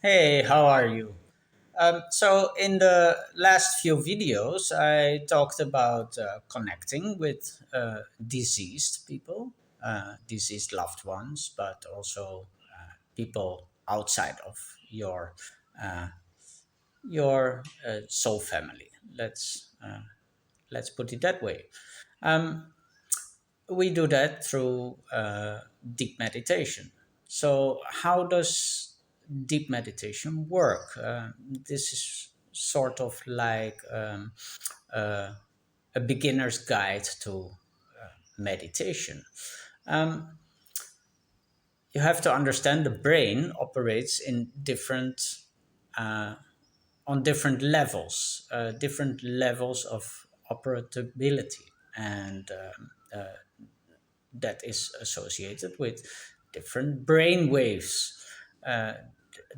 Hey, how are you? So, in the last few videos, I talked about connecting with deceased people, deceased loved ones, but also people outside of your uh, your soul family. Let's put it that way. Um, we do that through deep meditation. So, how does deep meditation work? This is sort of like uh, a beginner's guide to meditation. Um, you have to understand the brain operates in on different levels of operability, and that is associated with different brain waves. Uh,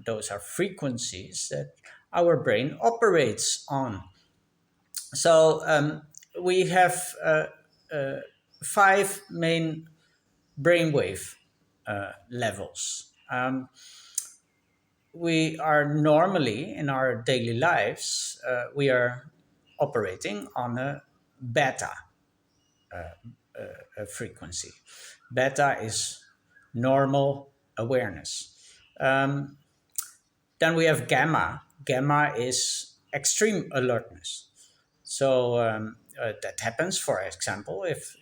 those are frequencies that our brain operates on. So we have five main brainwave levels. We are normally in our daily lives, we are operating on a beta frequency. Beta is normal awareness. Um, then we have gamma. Gamma is extreme alertness. So that happens, for example, if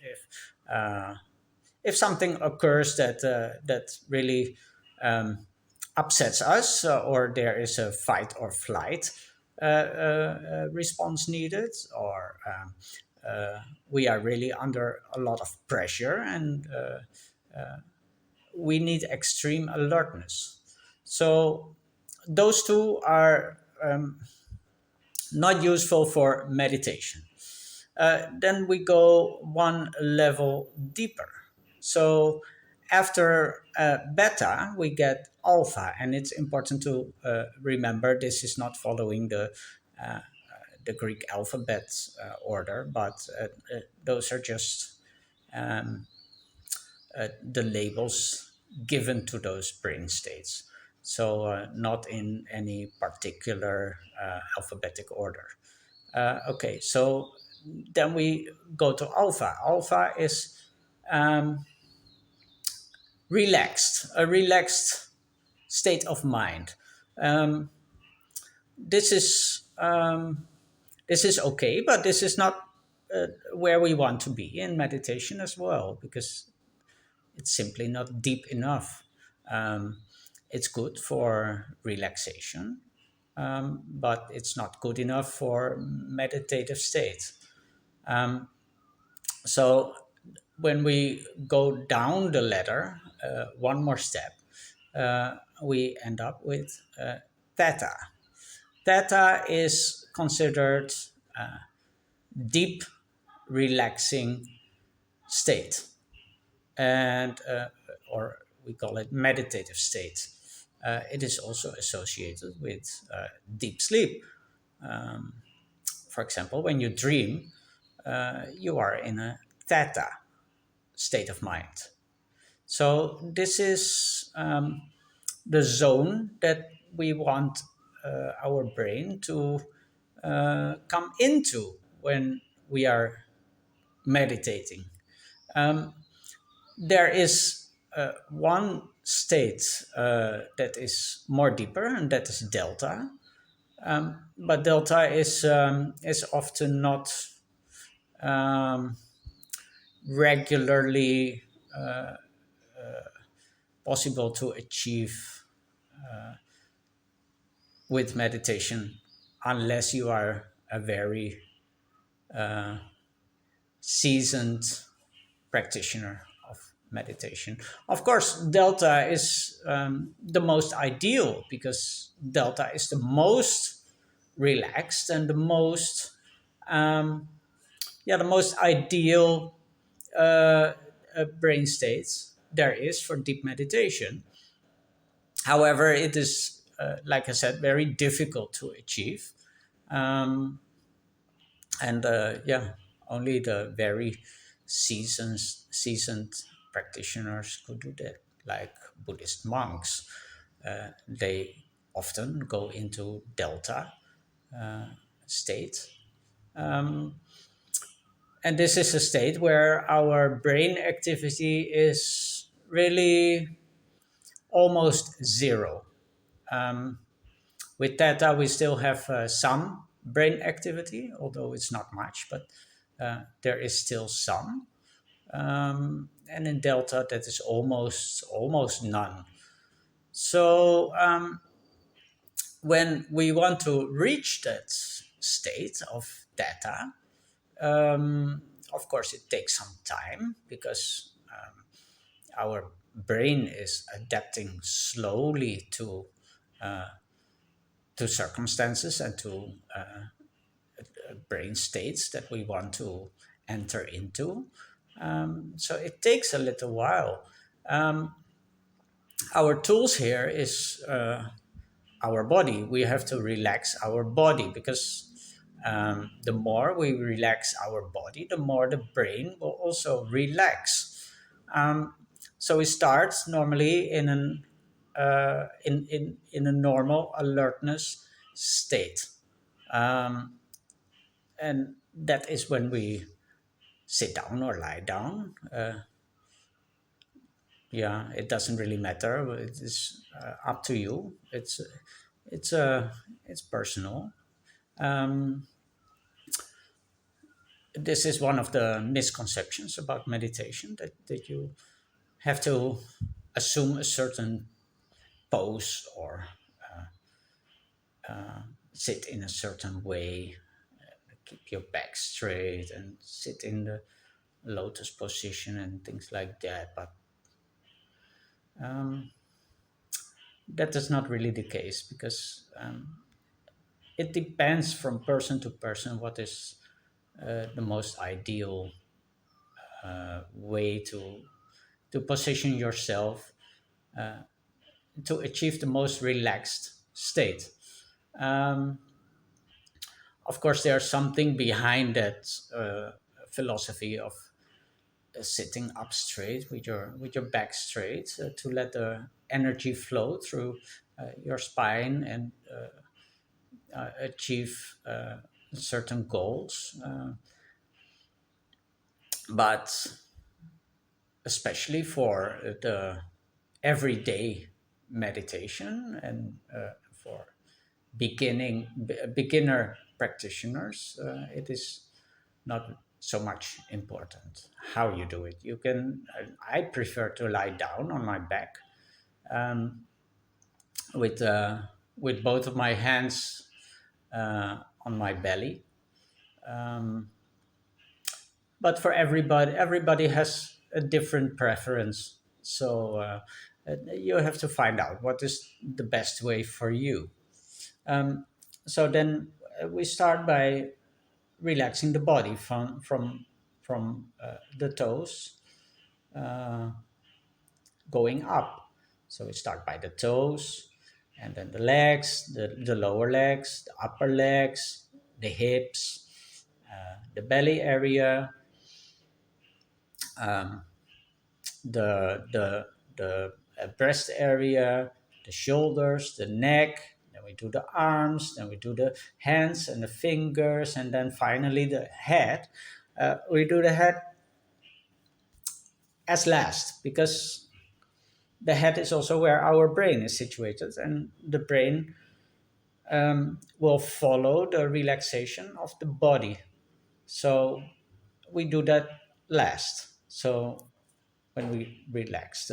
something occurs that really upsets us, or there is a fight or flight response needed, or we are really under a lot of pressure and we need extreme alertness. So those two are not useful for meditation. Then we go one level deeper. So after beta, we get alpha, and it's important to remember this is not following the Greek alphabet order, but those are just the labels given to those brain states. So not in any particular alphabetic order. Okay, so then we go to alpha. Alpha is a relaxed state of mind. Um, this is this is okay, but this is not where we want to be in meditation as well, because it's simply not deep enough. Um, it's good for relaxation, but it's not good enough for meditative state. So when we go down the ladder, one more step, we end up with theta. Theta is considered deep, relaxing state, and or we call it meditative state. It is also associated with deep sleep. For example, when you dream, you are in a theta state of mind. So this is the zone that we want our brain to come into when we are meditating. There is one state that is more deeper, and that is delta. But delta is often not um, regularly possible to achieve with meditation unless you are a very seasoned practitioner of meditation. Of course, delta is the most ideal, because delta is the most relaxed and the most ideal brain states there is for deep meditation. However, it is, like I said, very difficult to achieve. Um, and yeah, only the very seasoned practitioners could do that, like Buddhist monks. They often go into delta state. Um, and this is a state where our brain activity is really almost zero. Um, with theta, we still have some brain activity, although it's not much, but there is still some. And in delta, that is almost none. So when we want to reach that state of theta, um, of course, it takes some time because our brain is adapting slowly to circumstances and to brain states that we want to enter into. So it takes a little while. Um, our tools here is our body. We have to relax our body because the more we relax our body, the more the brain will also relax. Um, so we start normally in a normal alertness state, and that is when we sit down or lie down. Yeah, it doesn't really matter. It is up to you. It's it's personal. Um, this is one of the misconceptions about meditation that you have to assume a certain pose or sit in a certain way, keep your back straight and sit in the lotus position and things like that. But um, that is not really the case because it depends from person to person what is the most ideal way to position yourself to achieve the most relaxed state. Um, of course, there's something behind that philosophy of sitting up straight with your back straight to let the energy flow through your spine and achieve certain goals. But especially for the everyday meditation and for beginner practitioners, it is not so much important how you do it. You can. I prefer to lie down on my back with uh, with both of my hands on my belly. But for everybody has a different preference. So you have to find out what is the best way for you. Um, so then we start by relaxing the body from the toes going up. So we start by the toes, and then the legs, the lower legs, the upper legs, the hips, the belly area, the breast area, the shoulders, the neck. Then we do the arms. Then we do the hands and the fingers, and then finally the head. We do the head as last because the head is also where our brain is situated, and the brain will follow the relaxation of the body. So we do that last. So when we relax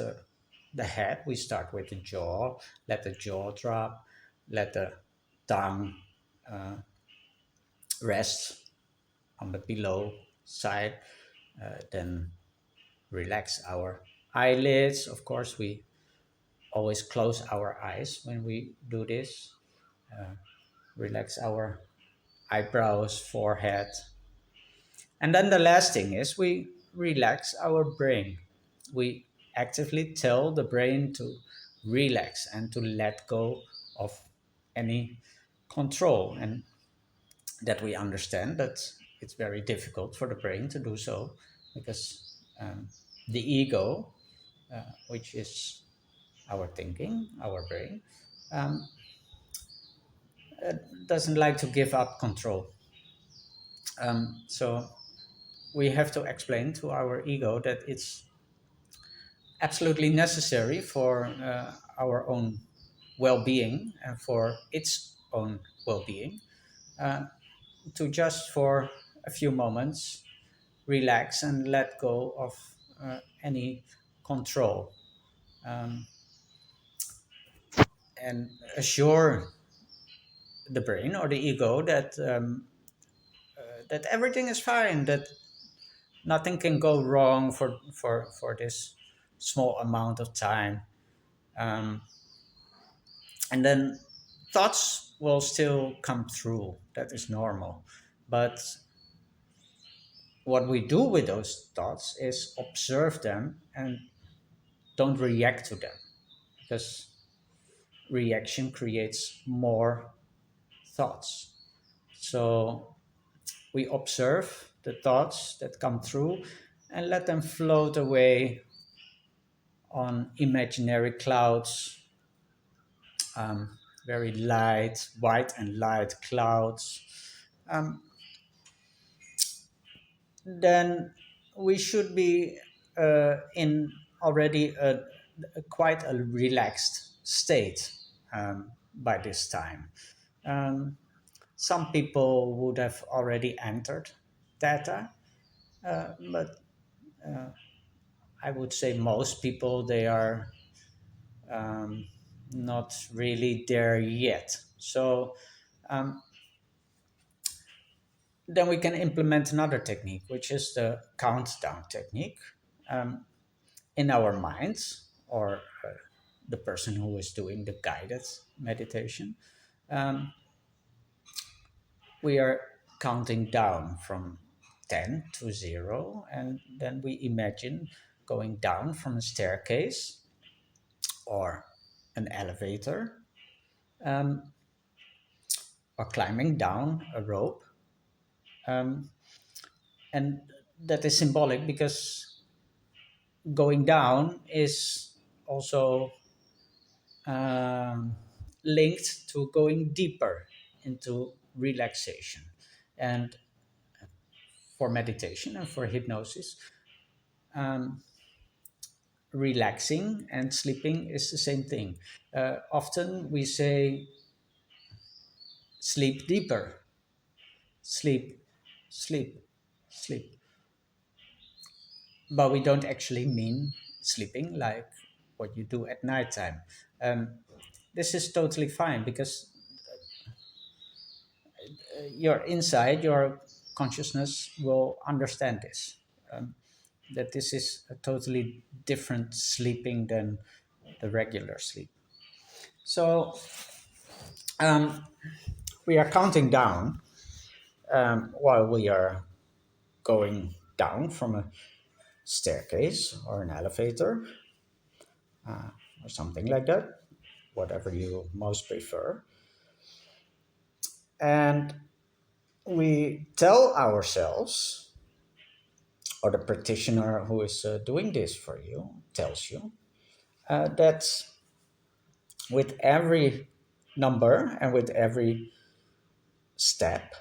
the head, we start with the jaw, let the jaw drop, let the tongue rest on the below side, then relax our eyelids. Of course, we always close our eyes when we do this. Relax our eyebrows, forehead. And then the last thing is we relax our brain. We actively tell the brain to relax and to let go of any control. And that we understand that it's very difficult for the brain to do so because the ego, which is our thinking, our brain, doesn't like to give up control. So we have to explain to our ego that it's absolutely necessary for our own well-being and for its own well-being, uh, to just for a few moments relax and let go of any control, um, and assure the brain or the ego that everything is fine, that nothing can go wrong for this small amount of time. um, and then thoughts will still come through, that is normal, but what we do with those thoughts is observe them and don't react to them, because reaction creates more thoughts. So we observe the thoughts that come through and let them float away on imaginary clouds, very light, white and light clouds. Um, then we should be in already a quite a relaxed state by this time. Um, some people would have already entered theta, but I would say most people they are um, not really there yet. So um, then we can implement another technique, which is the countdown technique, um, in our minds, or the person who is doing the guided meditation. Um, we are counting down from 10 to 0, and then we imagine going down from a staircase or an elevator, um, or climbing down a rope. Um, and that is symbolic because going down is also um, linked to going deeper into relaxation. And for meditation and for hypnosis, um, relaxing and sleeping is the same thing. Often we say, sleep deeper, sleep, sleep, sleep. But we don't actually mean sleeping like what you do at nighttime. Um, this is totally fine because your inside, your consciousness will understand this. Um, that this is a totally different sleeping than the regular sleep. So we are counting down while we are going down from a staircase or an elevator or something like that, whatever you most prefer. And we tell ourselves, or the practitioner who is doing this for you tells you, that with every number and with every step,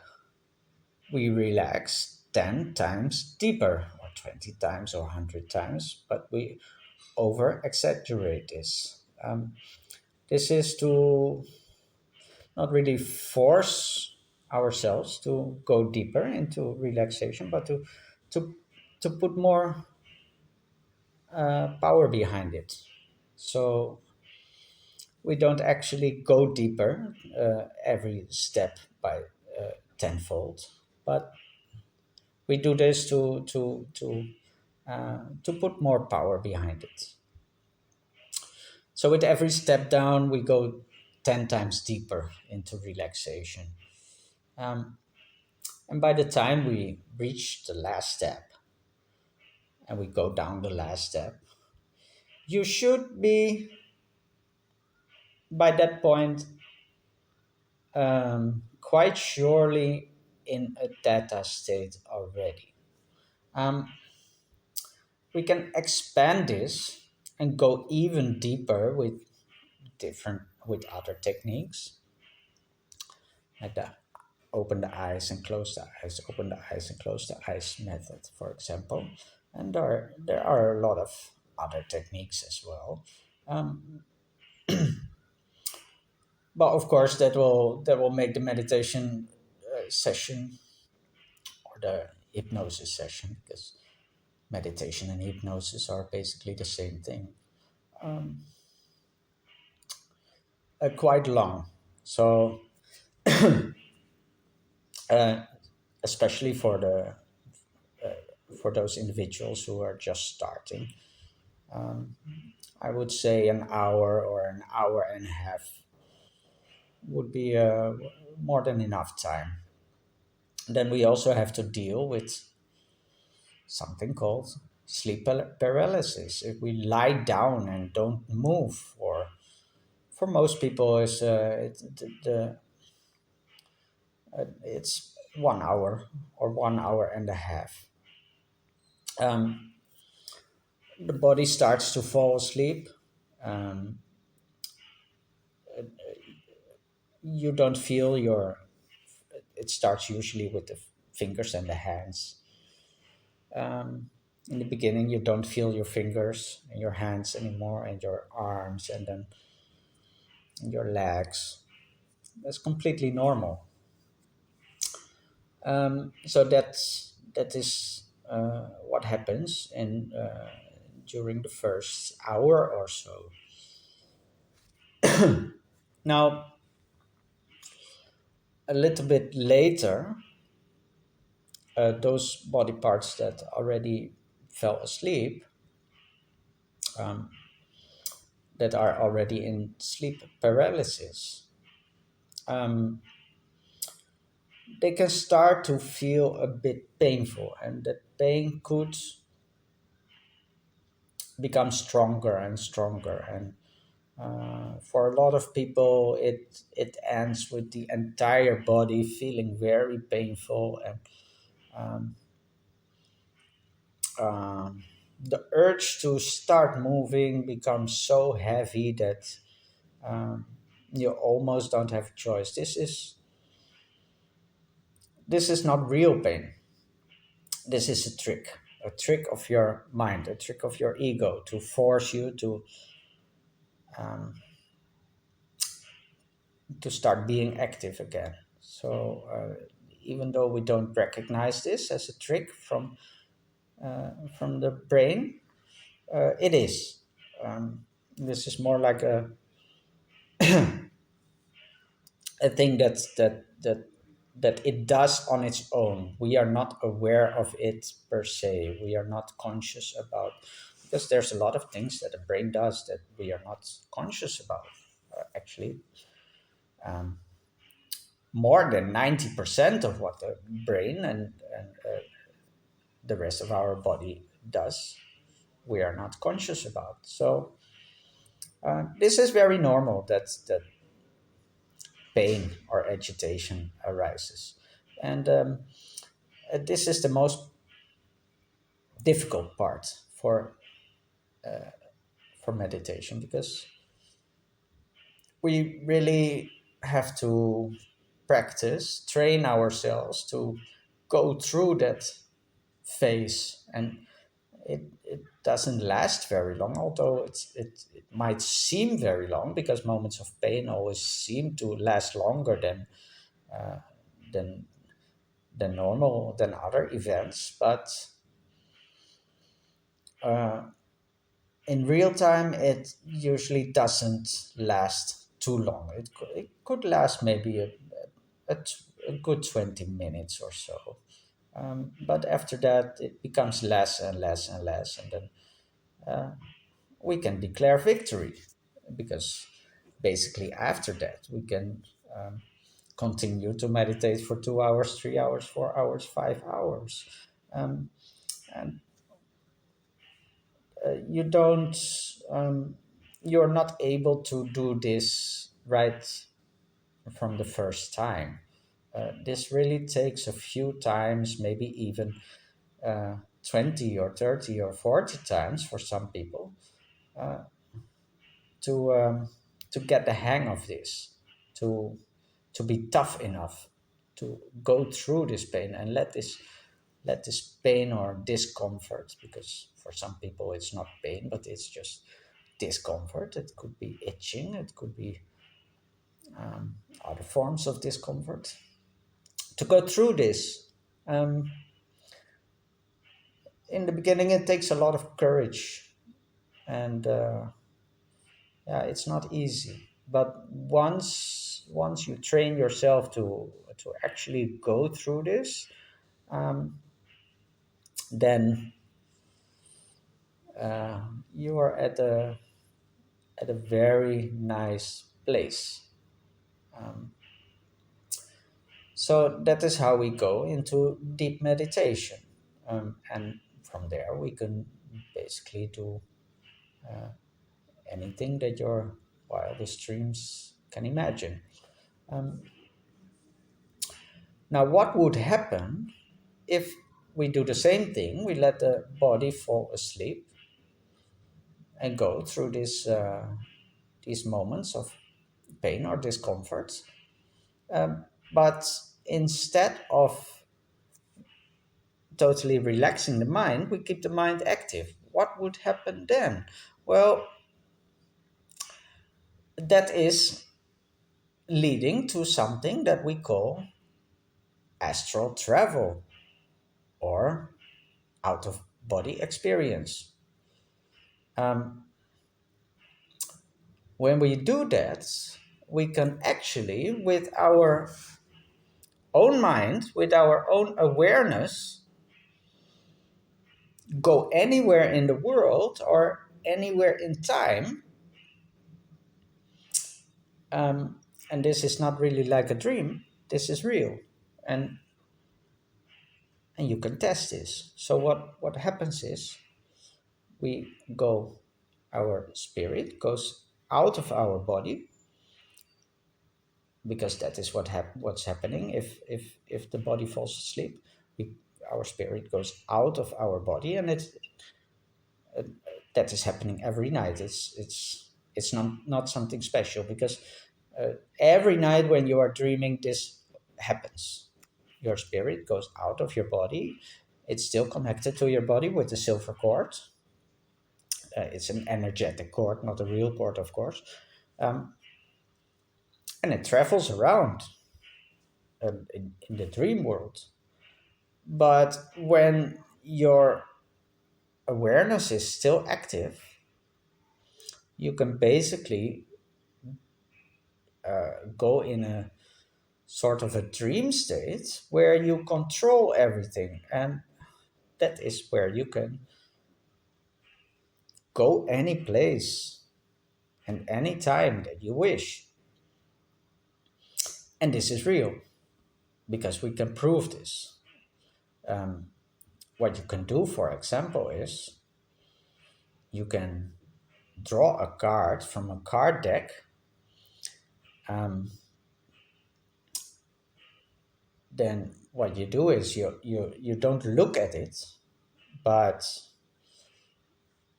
we relax 10 times deeper, or 20 times, or 100 times, but we over exaggerate this. This is to not really force ourselves to go deeper into relaxation, but to, to put more power behind it. So we don't actually go deeper every step by tenfold, but we do this to put more power behind it. So with every step down, we go 10 times deeper into relaxation. Um, and by the time we reach the last step and we go down the last step, you should be by that point quite surely in a theta state already. Um, we can expand this and go even deeper with other techniques. like the open the eyes and close the eyes, open the eyes and close the eyes method, for example. And there are a lot of other techniques as well. Um, but of course, that will make the meditation session or the hypnosis session, because meditation and hypnosis are basically the same thing, um, quite long. So, uh, especially for those individuals who are just starting, um, I would say an hour or an hour and a half would be more than enough time. Then we also have to deal with something called paralysis. If we lie down and don't move, or for most people, is it's 1 hour or 1 hour and a half. Um, the body starts to fall asleep. Um, you don't feel your. It starts usually with the fingers and the hands. Um, in the beginning, you don't feel your fingers and your hands anymore, and your arms, and then your legs. That's completely normal. So that is what happens in during the first hour or so. Now, a little bit later, those body parts that already fell asleep, um, that are already in sleep paralysis, um, they can start to feel a bit painful, and that pain could become stronger and stronger. And for a lot of people, it ends with the entire body feeling very painful, and um, um, the urge to start moving becomes so heavy that um, you almost don't have a choice. This is not real pain. This is a trick of your mind, a trick of your ego to force you um, to start being active again. So even though we don't recognize this as a trick from the brain, it is. This is more like a thing that it does on its own. We are not aware of it per se. We are not conscious about, because there's a lot of things that the brain does that we are not conscious about. Actually, um, more than 90% of what the brain and the rest of our body does, we are not conscious about. So this is very normal that pain or agitation arises. And this is the most difficult part for meditation, because we really have to practice, train ourselves to go through that phase. And it doesn't last very long, although it might seem very long, because moments of pain always seem to last longer than than normal, than other events. But uh, in real time, it usually doesn't last too long. It could last maybe a good 20 minutes or so. But after that, it becomes less and less and less. And then we can declare victory, because basically after that, we can continue to meditate for 2 hours, 3 hours, 4 hours, 5 hours. Um, and you don't you're not able to do this right from the first time. This really takes a few times, maybe even 20 or 30 or 40 times for some people, to um, to get the hang of this, to to be tough enough to go through this pain and let this pain or discomfort, because for some people it's not pain but it's just discomfort. It could be itching, it could be other forms of discomfort, to go through this. um, in the beginning it takes a lot of courage, and yeah, it's not easy, but once you train yourself to actually go through this, um, then you are at a very nice place. Um, so that is how we go into deep meditation, and from there we can basically do anything that your wildest dreams can imagine. Um, Now, what would happen if we do the same thing? We let the body fall asleep and go through these moments of pain or discomfort. But instead of totally relaxing the mind, we keep the mind active. What would happen then? Well, that is leading to something that we call astral travel or out of body experience. Um, when we do that, we can actually, with our own mind, with our own awareness, go anywhere in the world or anywhere in time. Um, and this is not really like a dream, this is real. And and you can test this. So what happens is we go, our spirit goes out of our body, because that is what's happening. If the body falls asleep, we, our spirit goes out of our body, and that is happening every night. It's not something special, because every night when you are dreaming, this happens. Your spirit goes out of your body. It's still connected to your body with the silver cord. It's an energetic cord, not a real cord, of course. um, and it travels around in the dream world. But when your awareness is still active, you can basically go in a sort of a dream state where you control everything. And that is where you can go any place and any time that you wish. And this is real, because we can prove this. Um, what you can do, for example, is you can draw a card from a card deck. Then what you do is you don't look at it, but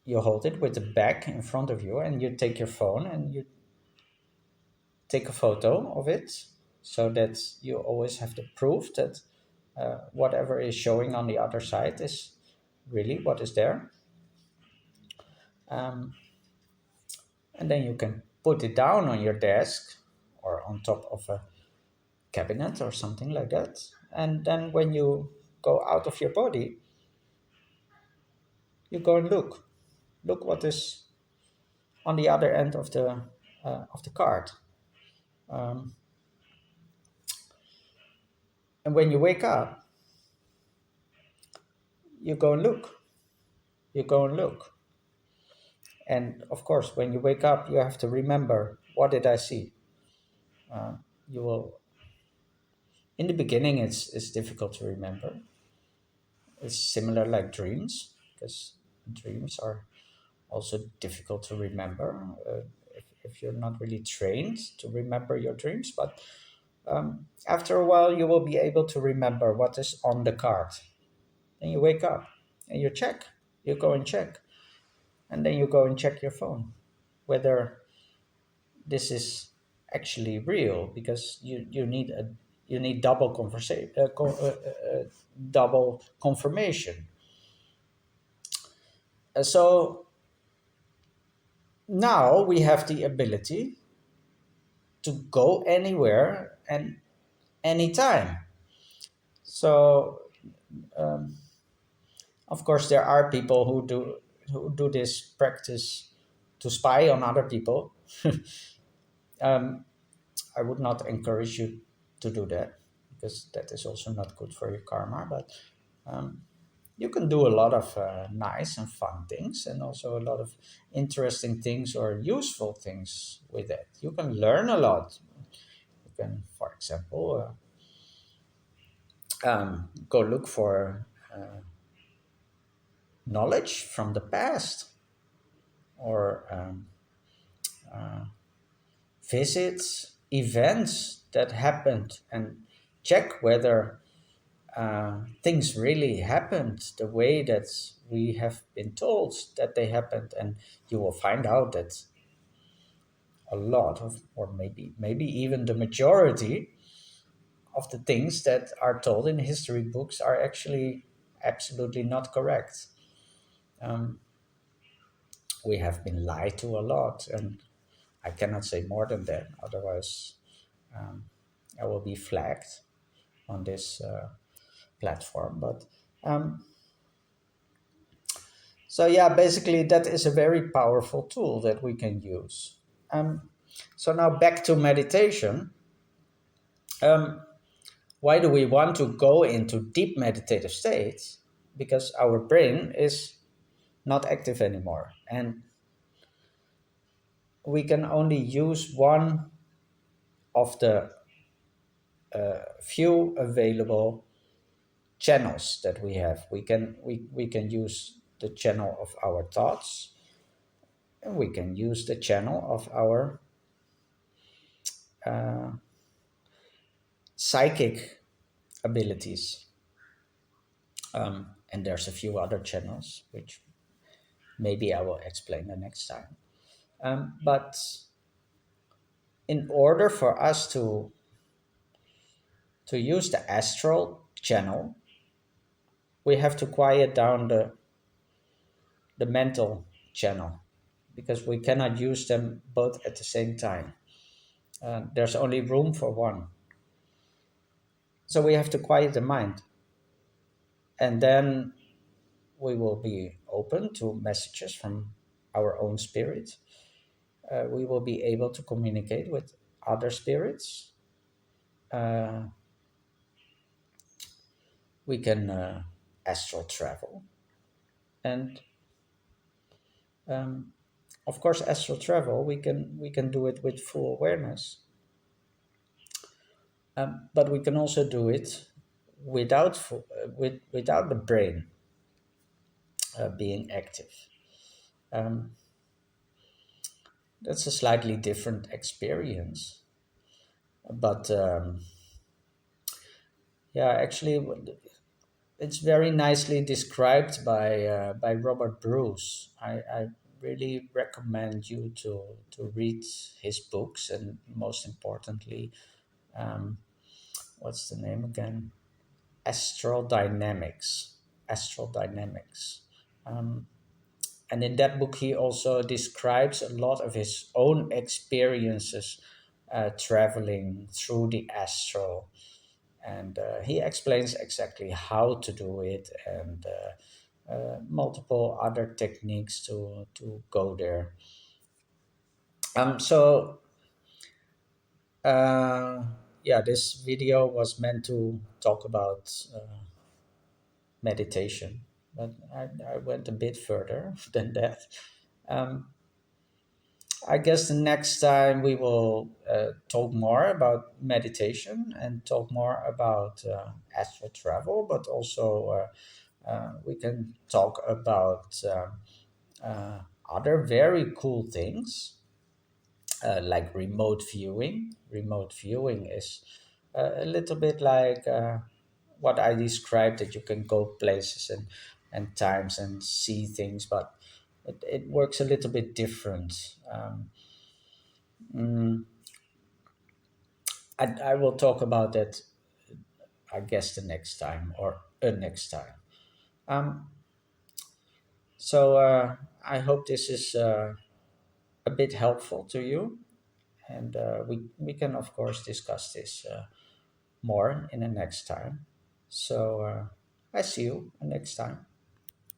you hold it with the back in front of you, and you take your phone and you take a photo of it, so that you always have the proof that whatever is showing on the other side is really what is there. um, and then you can put it down on your desk or on top of a cabinet or something like that. And then when you go out of your body, you go and look what is on the other end of the card. Um, and when you wake up, you go and look. You go and look. And of course, when you wake up, you have to remember, what did I see? You will. In the beginning, it's difficult to remember. It's similar like dreams, because dreams are also difficult to remember if you're not really trained to remember your dreams. But after a while, you will be able to remember what is on the card. Then you wake up and you check. You go and check. And then you go and check your phone whether this is actually real, because you need double conversation, double confirmation. So now we have the ability to go anywhere and anytime. So of course there are people who do this practice to spy on other people. um, I would not encourage you to do that, because that is also not good for your karma. But um, you can do a lot of nice and fun things, and also a lot of interesting things or useful things with it. You can learn a lot. You can, for example, go look for knowledge from the past, or visit events that happened and check whether things really happened the way that we have been told that they happened. And you will find out that a lot of, or maybe even the majority of the things that are told in history books are actually absolutely not correct. um, we have been lied to a lot, and I cannot say more than that, otherwise I will be flagged on this platform. But um, so yeah, basically that is a very powerful tool that we can use. Um, so now back to meditation. Um, why do we want to go into deep meditative states? Because our brain is not active anymore, and we can only use one of the few available channels that we have. We can use the channel of our thoughts, and we can use the channel of our uh, psychic abilities. And there's a few other channels which maybe I will explain the next time. But in order for us to use the astral channel, we have to quiet down the mental channel, because we cannot use them both at the same time. There's only room for one. So we have to quiet the mind, and then we will be open to messages from our own spirit. We will be able to communicate with other spirits. Uh, we can astral travel, and um, of course, astral travel we can do it with full awareness, but we can also do it without the brain being active. Um, that's a slightly different experience, but yeah, actually, it's very nicely described by Robert Bruce. I really recommend you to read his books, and most importantly, um, what's the name again? Astral Dynamics. Astral Dynamics. Um, and in that book, he also describes a lot of his own experiences traveling through the astral, and he explains exactly how to do it, and multiple other techniques to go there. So yeah, this video was meant to talk about meditation, but I went a bit further than that. Um, I guess the next time we will talk more about meditation and talk more about astral travel, but also we can talk about other very cool things like remote viewing. Remote viewing is a little bit like what I described, that you can go places and times and see things, but it works a little bit different. I will talk about that, I guess, the next time or next time. Um, so I hope this is a bit helpful to you, and we can of course discuss this more in the next time. So I see you next time.